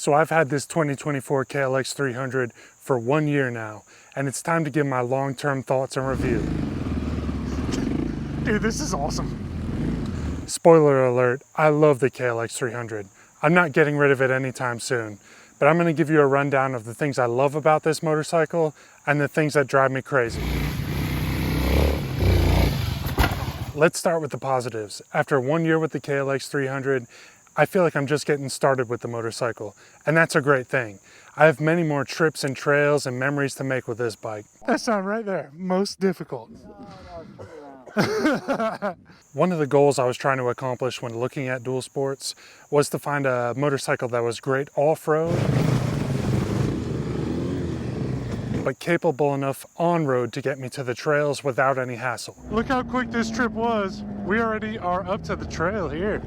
So I've had this 2024 KLX 300 for 1 year now, and it's time to give my long-term thoughts and review. Dude, this is awesome. Spoiler alert, I love the KLX 300. I'm not getting rid of it anytime soon, but I'm gonna give you a rundown of the things I love about this motorcycle and the things that drive me crazy. Let's start with the positives. After 1 year with the KLX 300, I feel like I'm just getting started with the motorcycle, and that's a great thing. I have many more trips and trails and memories to make with this bike. That sound right there, most difficult. One of the goals I was trying to accomplish when looking at dual sports was to find a motorcycle that was great off-road, but capable enough on-road to get me to the trails without any hassle. Look how quick this trip was. We already are up to the trail here.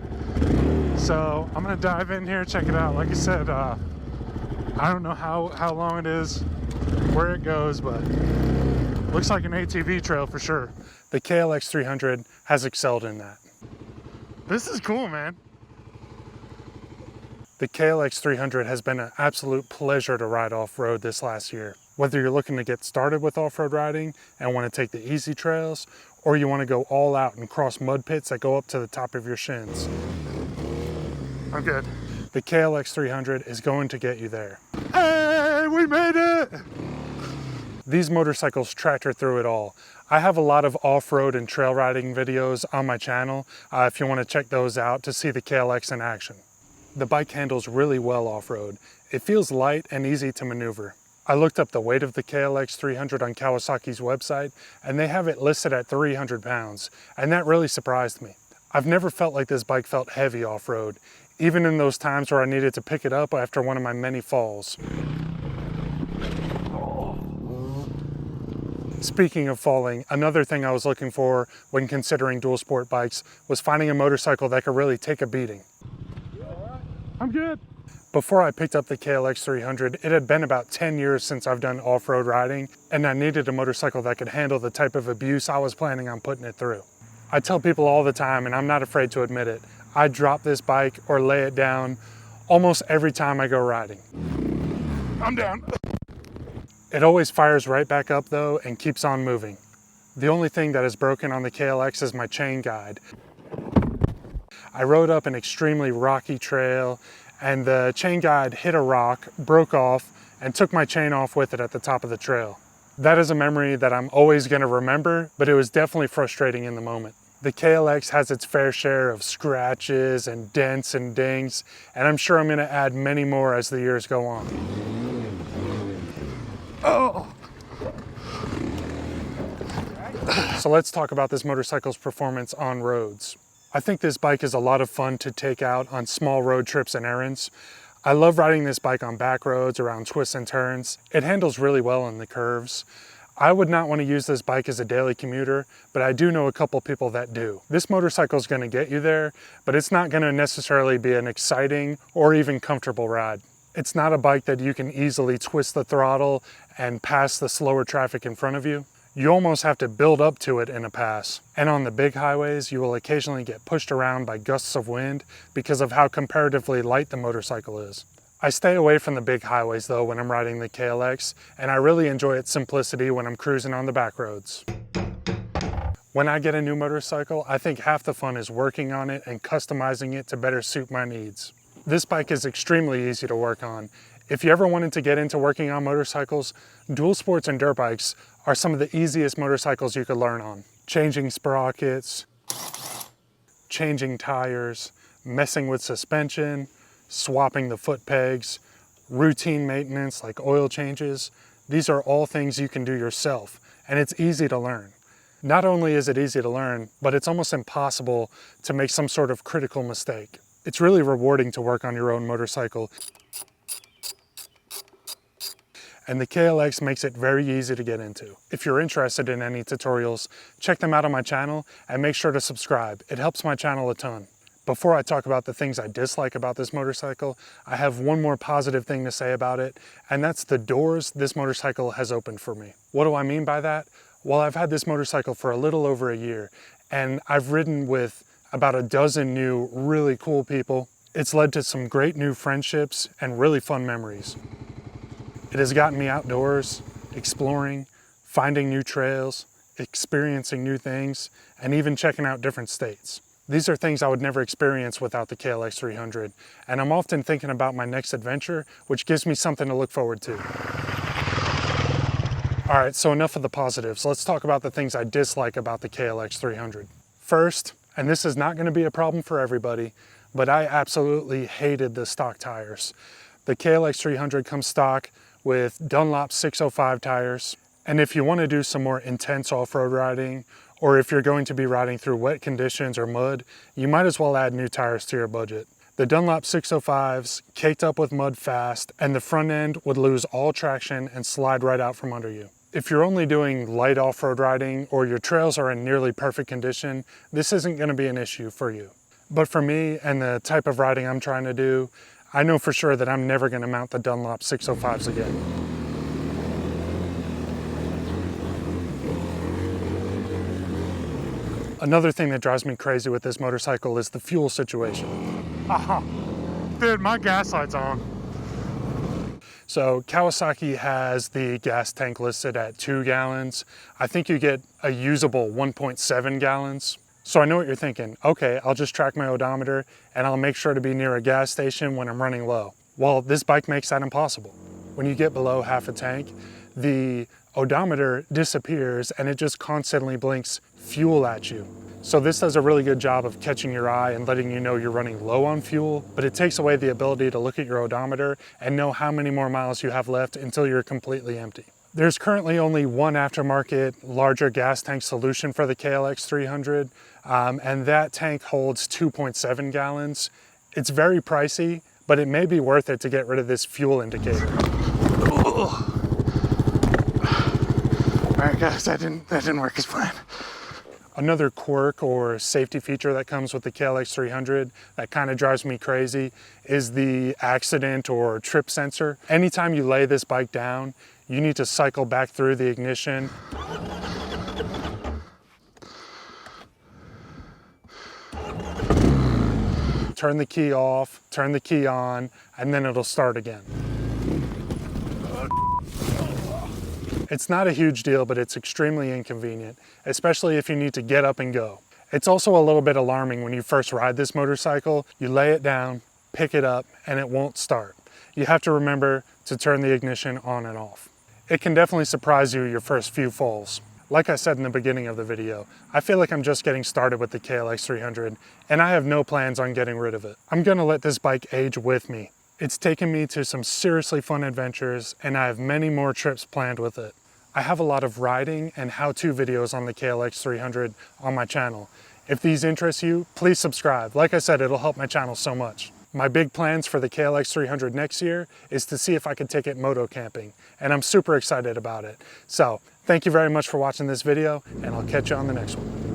So I'm gonna dive in here, check it out. Like I said, I don't know how long it is, where it goes, but looks like an ATV trail for sure. The KLX 300 has excelled in that. This is cool, man. The KLX 300 has been an absolute pleasure to ride off-road this last year. Whether you're looking to get started with off-road riding and want to take the easy trails, or you want to go all out and cross mud pits that go up to the top of your shins. I'm good. The KLX 300 is going to get you there. Hey, we made it! These motorcycles tractor through it all. I have a lot of off-road and trail riding videos on my channel if you want to check those out to see the KLX in action. The bike handles really well off-road. It feels light and easy to maneuver. I looked up the weight of the KLX 300 on Kawasaki's website, and they have it listed at 300 pounds, and that really surprised me. I've never felt like this bike felt heavy off-road, even in those times where I needed to pick it up after one of my many falls. Speaking of falling, another thing I was looking for when considering dual sport bikes was finding a motorcycle that could really take a beating. I'm good. Before I picked up the KLX 300, it had been about 10 years since I've done off-road riding, and I needed a motorcycle that could handle the type of abuse I was planning on putting it through. I tell people all the time, and I'm not afraid to admit it, I drop this bike or lay it down almost every time I go riding. I'm down. It always fires right back up though and keeps on moving. The only thing that is broken on the KLX is my chain guide. I rode up an extremely rocky trail and the chain guide hit a rock, broke off, and took my chain off with it at the top of the trail. That is a memory that I'm always going to remember, but it was definitely frustrating in the moment. The KLX has its fair share of scratches and dents and dings, and I'm sure I'm going to add many more as the years go on. Oh! So let's talk about this motorcycle's performance on roads. I think this bike is a lot of fun to take out on small road trips and errands. I love riding this bike on back roads, around twists and turns. It handles really well in the curves. I would not want to use this bike as a daily commuter, but I do know a couple people that do. This motorcycle is going to get you there, but it's not going to necessarily be an exciting or even comfortable ride. It's not a bike that you can easily twist the throttle and pass the slower traffic in front of you. You almost have to build up to it in a pass. And on the big highways, you will occasionally get pushed around by gusts of wind because of how comparatively light the motorcycle is. I stay away from the big highways though when I'm riding the KLX, and I really enjoy its simplicity when I'm cruising on the back roads. When I get a new motorcycle, I think half the fun is working on it and customizing it to better suit my needs. This bike is extremely easy to work on. If you ever wanted to get into working on motorcycles, dual sports and dirt bikes are some of the easiest motorcycles you could learn on. Changing sprockets, changing tires, messing with suspension, swapping the foot pegs, routine maintenance like oil changes. These are all things you can do yourself, and it's easy to learn. Not only is it easy to learn, but it's almost impossible to make some sort of critical mistake. It's really rewarding to work on your own motorcycle. And the KLX makes it very easy to get into. If you're interested in any tutorials, check them out on my channel and make sure to subscribe. It helps my channel a ton. Before I talk about the things I dislike about this motorcycle, I have one more positive thing to say about it, and that's the doors this motorcycle has opened for me. What do I mean by that? Well, I've had this motorcycle for a little over a year, and I've ridden with about a dozen new really cool people. It's led to some great new friendships and really fun memories. It has gotten me outdoors, exploring, finding new trails, experiencing new things, and even checking out different states. These are things I would never experience without the KLX 300, and I'm often thinking about my next adventure, which gives me something to look forward to. All right, so enough of the positives. Let's talk about the things I dislike about the KLX 300. First, and this is not going to be a problem for everybody, but I absolutely hated the stock tires. The KLX 300 comes stock with Dunlop 605 tires, and if you want to do some more intense off-road riding, or if you're going to be riding through wet conditions or mud, you might as well add new tires to your budget. The Dunlop 605s caked up with mud fast, and the front end would lose all traction and slide right out from under you. If you're only doing light off-road riding or your trails are in nearly perfect condition, this isn't going to be an issue for you. But for me and the type of riding I'm trying to do, I know for sure that I'm never going to mount the Dunlop 605s again. Another thing that drives me crazy with this motorcycle is the fuel situation. Dude, my gas light's on. So Kawasaki has the gas tank listed at 2 gallons. I think you get a usable 1.7 gallons. So I know what you're thinking. Okay, I'll just track my odometer and I'll make sure to be near a gas station when I'm running low. Well, this bike makes that impossible. When you get below half a tank, the odometer disappears and it just constantly blinks fuel at you. So this does a really good job of catching your eye and letting you know you're running low on fuel, but it takes away the ability to look at your odometer and know how many more miles you have left until you're completely empty. There's currently only one aftermarket larger gas tank solution for the KLX 300, and that tank holds 2.7 gallons. It's very pricey, but it may be worth it to get rid of this fuel indicator. All right guys, that didn't work as planned. Another quirk or safety feature that comes with the KLX 300 that kind of drives me crazy is the accident or trip sensor. Anytime you lay this bike down, you need to cycle back through the ignition. Turn the key off, turn the key on, and then it'll start again. It's not a huge deal, but it's extremely inconvenient, especially if you need to get up and go. It's also a little bit alarming when you first ride this motorcycle. You lay it down, pick it up, and it won't start. You have to remember to turn the ignition on and off. It can definitely surprise you your first few falls. Like I said in the beginning of the video, I feel like I'm just getting started with the KLX 300, and I have no plans on getting rid of it. I'm gonna let this bike age with me. It's taken me to some seriously fun adventures, and I have many more trips planned with it. I have a lot of riding and how-to videos on the KLX 300 on my channel. If these interest you, please subscribe. Like I said, it'll help my channel so much. My big plans for the KLX 300 next year is to see if I can take it moto camping, and I'm super excited about it. So, thank you very much for watching this video, and I'll catch you on the next one.